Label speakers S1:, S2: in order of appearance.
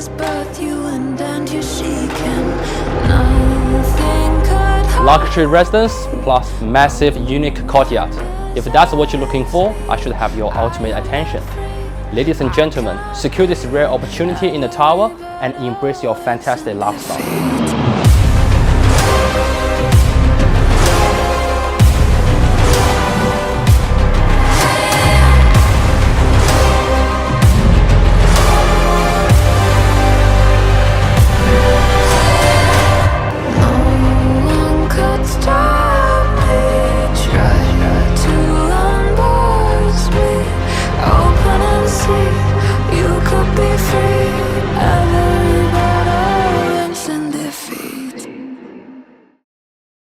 S1: as both you and your chic. Nothing could hold.
S2: Luxury residence plus massive unique courtyard. If that's what you're looking for, I should have your ultimate attention. Ladies and gentlemen, secure this rare opportunity in the tower and embrace your fantastic lifestyle.